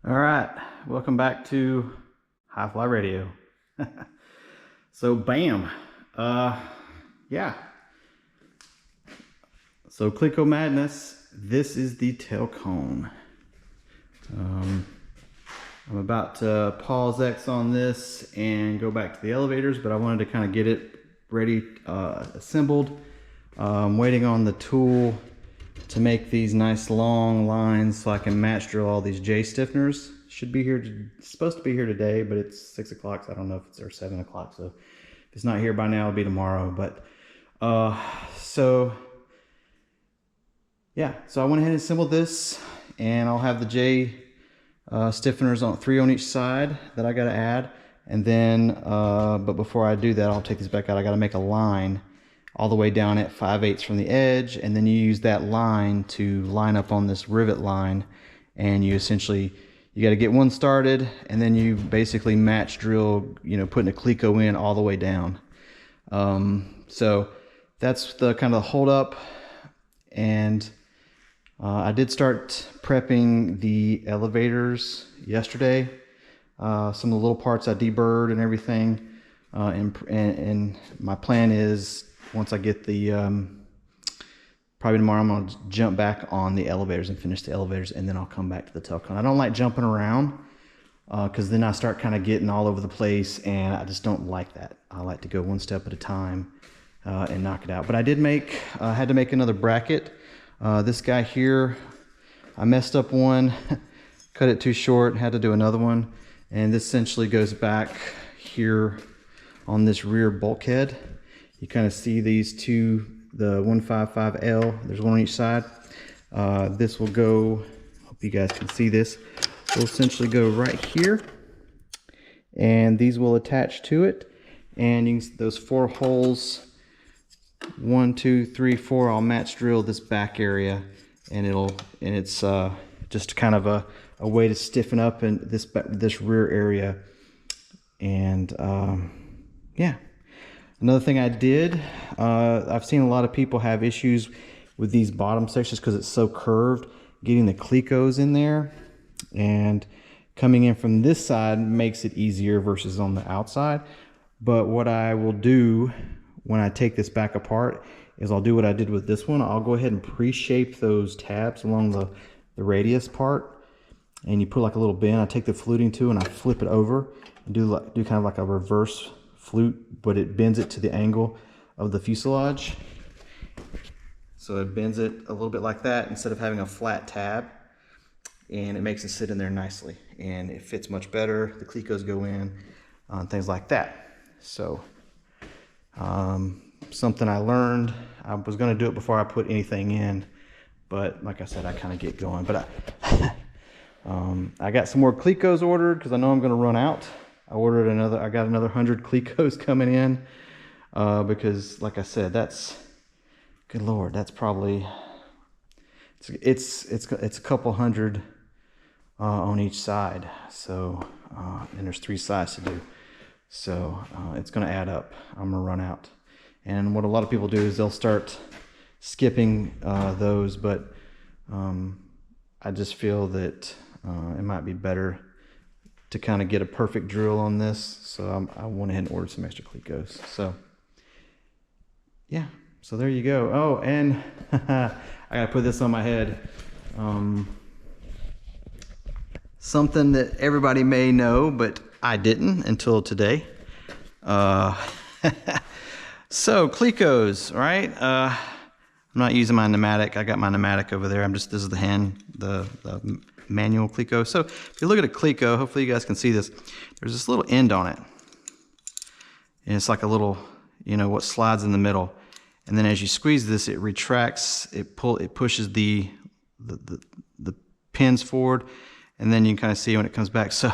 All right, welcome back to HiFly Radio. So bam, yeah. So Clico Madness, this is the tail cone. I'm about to pause X on this and go back to the elevators, but I wanted to kind of get it ready, assembled. I'm waiting on the tool to make these nice long lines so I can match drill all these J stiffeners. Should be here, supposed to be here today, but it's 6 o'clock, so I don't know if it's or 7 o'clock. So if it's not here by now, it'll be tomorrow. But so yeah, so I went ahead and assembled this, and I'll have the J stiffeners on 3 on each side that I got to add. And then, but before I do that, I'll take this back out. I got to make a line all the way down at 5/8 from the edge, and then you use that line to line up on this rivet line, and you essentially, you got to get one started, and then you basically match drill, putting a Clico in all the way down. So that's the kind of the hold up. And I did start prepping the elevators yesterday. Some of the little parts I deburred and everything, and my plan is, once I get the, probably tomorrow, I'm gonna jump back on the elevators and finish the elevators, and then I'll come back to the tail cone. I don't like jumping around, because then I start kind of getting all over the place, and I just don't like that. I like to go one step at a time and knock it out. But I did make, I had to make another bracket. This guy here, I messed up one, cut it too short, had to do another one, and this essentially goes back here on this rear bulkhead. You kind of see these two, the 155L, there's one on each side. This will go, hope you guys can see this, will essentially go right here, and these will attach to it. And you can, those 4 holes, 1, 2, 3, 4, I'll match drill this back area, and it's just kind of a way to stiffen up in this rear area. And yeah. Another thing I did, I've seen a lot of people have issues with these bottom sections because it's so curved, getting the Clicos in there, and coming in from this side makes it easier versus on the outside. But what I will do when I take this back apart is I'll do what I did with this one. I'll go ahead and pre-shape those tabs along the radius part, and you put like a little bend. I take the fluting tool and I flip it over and do kind of like a reverse flute, but it bends it to the angle of the fuselage. So it bends it a little bit like that instead of having a flat tab, and it makes it sit in there nicely, and it fits much better. The Clicos go in, things like that. So something I learned. I was going to do it before I put anything in, but like I said, I kind of get going. But I got some more Clicos ordered because I know I'm going to run out. I got another 100 Clicos coming in, because like I said, that's, good Lord, that's probably, it's a couple hundred on each side. So, and there's 3 sides to do. So it's going to add up. I'm going to run out. And what a lot of people do is they'll start skipping those, but I just feel that it might be better to kind of get a perfect drill on this. So I went ahead and ordered some extra Clicos. So yeah, so there you go. Oh, and I gotta put this on my head. Something that everybody may know, but I didn't until today. So Clicos, right? I'm not using my pneumatic. I got my pneumatic over there. this is the manual Clico. So if you look at a Clico, hopefully you guys can see this. There's this little end on it, and it's like a little, what slides in the middle. And then as you squeeze this, it retracts. It pushes the pins forward, and then you can kind of see when it comes back. So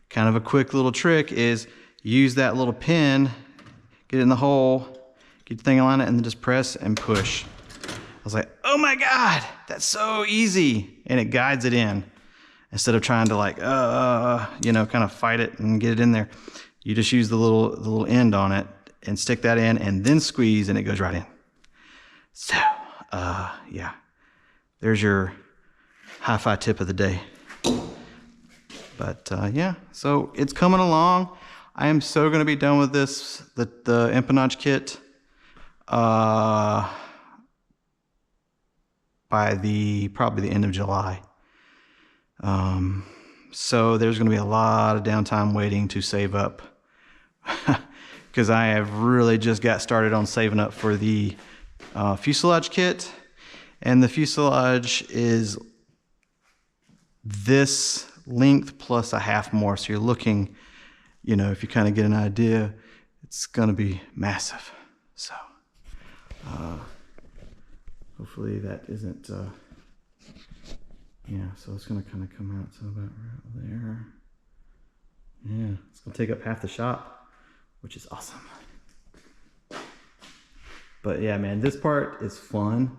kind of a quick little trick is use that little pin, get it in the hole, get the thing on it, and then just press and push. I was like, oh my God, that's so easy. And it guides it in instead of trying to like, kind of fight it and get it in there. You just use the little end on it and stick that in and then squeeze, and it goes right in. So, yeah, there's your hi-fi tip of the day. But yeah, so it's coming along. I am so going to be done with this, the empennage kit, by probably the end of July. So there's going to be a lot of downtime waiting to save up, because I have really just got started on saving up for the fuselage kit, and the fuselage is this length plus a half more. So you're looking, you know, if you kind of get an idea, it's going to be massive. So hopefully that isn't, yeah, so it's going to kind of come out to about right there. Yeah, it's going to take up half the shop, which is awesome. But yeah, man, this part is fun.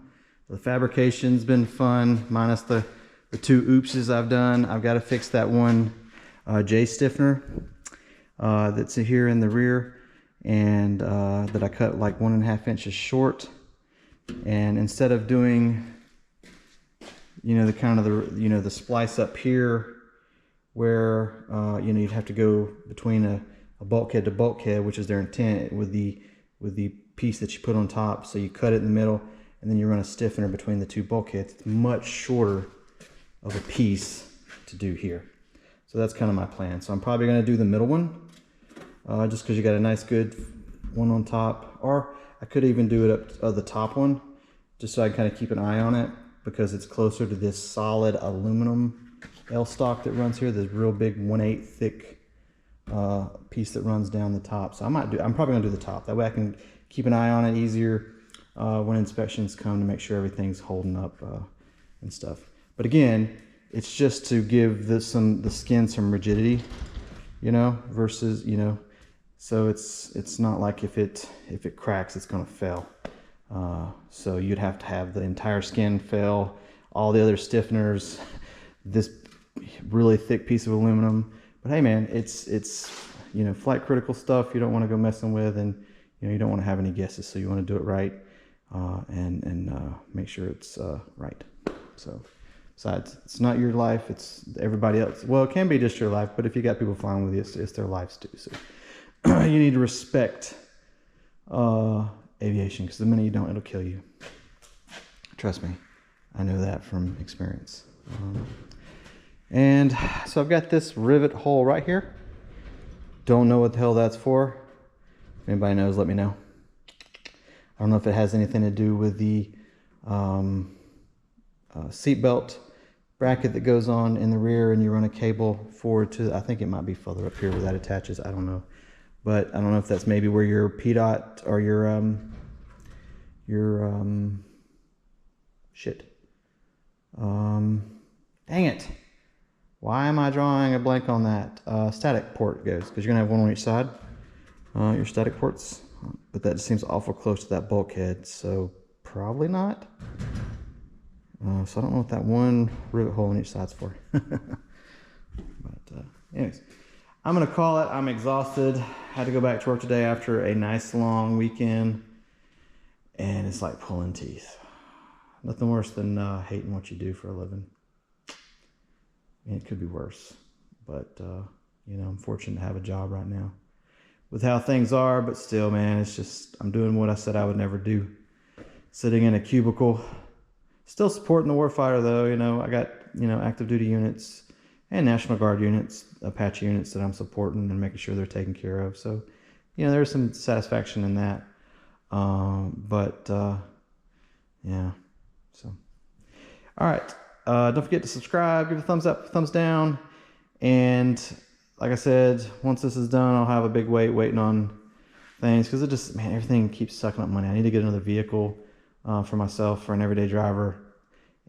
The fabrication's been fun, minus the 2 oopses I've done. I've got to fix that one J stiffener that's here in the rear, and that I cut like 1.5 inches short. And instead of doing, you know, the kind of the splice up here where you know, you'd have to go between a bulkhead to bulkhead, which is their intent, with the piece that you put on top. So you cut it in the middle, and then you run a stiffener between the 2 bulkheads. It's much shorter of a piece to do here. So that's kind of my plan. So I'm probably going to do the middle one, just because you got a nice good one on top. Or I could even do it up the top one, just so I can kind of keep an eye on it, because it's closer to this solid aluminum L-stock that runs here. This real big 1/8 thick piece that runs down the top. So I'm probably going to do the top. That way I can keep an eye on it easier when inspections come, to make sure everything's holding up and stuff. But again, it's just to give the skin some rigidity, you know, versus, you know, so it's not like if it cracks, it's going to fail. So you'd have to have the entire skin fail, all the other stiffeners, this really thick piece of aluminum. But hey, man, it's you know, flight critical stuff you don't want to go messing with, and you know, you don't want to have any guesses, so you want to do it right, and make sure it's right. So besides, it's not your life, it's everybody else. Well, it can be just your life, but if you got people flying with you, it's their lives too. So you need to respect aviation, because the minute you don't, it'll kill you. Trust me, I know that from experience. And so I've got this rivet hole right here. Don't know what the hell that's for. If anybody knows, let me know. I don't know if it has anything to do with the seatbelt bracket that goes on in the rear, and you run a cable forward to, I think it might be further up here where that attaches. I don't know. But I don't know if that's maybe where your PDOT or your dang it. Why am I drawing a blank on that? Static port goes, because you're gonna have one on each side, your static ports. But that just seems awful close to that bulkhead, so probably not. So I don't know what that one rivet hole on each side's for. But anyways, I'm gonna call it. I'm exhausted. Had to go back to work today after a nice long weekend, and it's like pulling teeth. Nothing worse than hating what you do for a living. I mean, it could be worse, but you know, I'm fortunate to have a job right now with how things are. But still, man, it's just, I'm doing what I said I would never do. Sitting in a cubicle, still supporting the warfighter though. You know, I got, you know, active duty units and National Guard units, Apache units that I'm supporting and making sure they're taken care of. So, you know, there's some satisfaction in that. Yeah, so, all right. Don't forget to subscribe, give a thumbs up, thumbs down. And like I said, once this is done, I'll have a big waiting on things, because it just, man, everything keeps sucking up money. I need to get another vehicle for myself, for an everyday driver.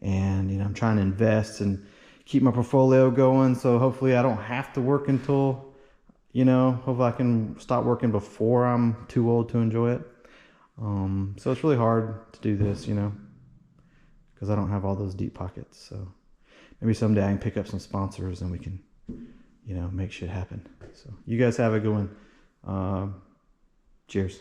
And, you know, I'm trying to invest and keep my portfolio going. So hopefully I don't have to work until, you know, hopefully I can stop working before I'm too old to enjoy it. So it's really hard to do this, you know, because I don't have all those deep pockets. So maybe someday I can pick up some sponsors and we can, you know, make shit happen. So you guys have a good one. Cheers.